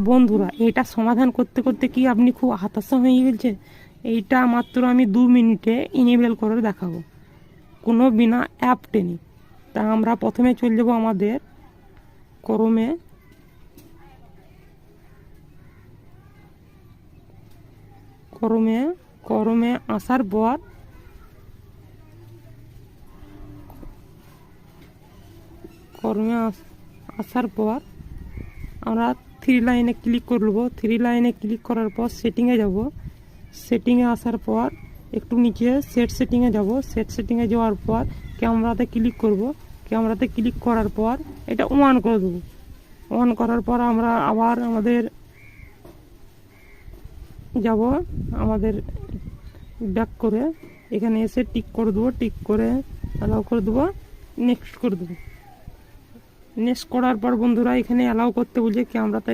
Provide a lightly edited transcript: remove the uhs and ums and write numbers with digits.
বন্ধুরা এটা সমাধান করতে করতে কি আপনি খুব হতাশা হয়ে গেছে? এইটা মাত্র আমি 2 মিনিটে ইনেবল করে দেখাবো, কোনো বিনা অ্যাপ টেনে। তা আমরা প্রথমে চলে যাব আমাদের ক্রোমে। ক্রোমে ক্রোমে আসার পর আমরা থ্রি লাইনে ক্লিক করব। থ্রি লাইনে ক্লিক করার পর সেটিংয়ে যাব। সেটিংয়ে আসার পর একটু নিচে সেটিংয়ে যাব। সেটিংয়ে যাওয়ার পর ক্যামেরাতে ক্লিক করব। ক্যামেরাতে ক্লিক করার পর এটা অন করে দেবো। অন করার পর আমরা আবার আমাদের যাব, আমাদের ব্যাক করে এখানে এসে টিক করে দেবো। টিক করে অ্যালাউ করে দেবো, নেক্সট করে দেবো। নেক্সট করার পর বন্ধুরা এখানে অ্যালাউ করতে বলছে ক্যামেরাতে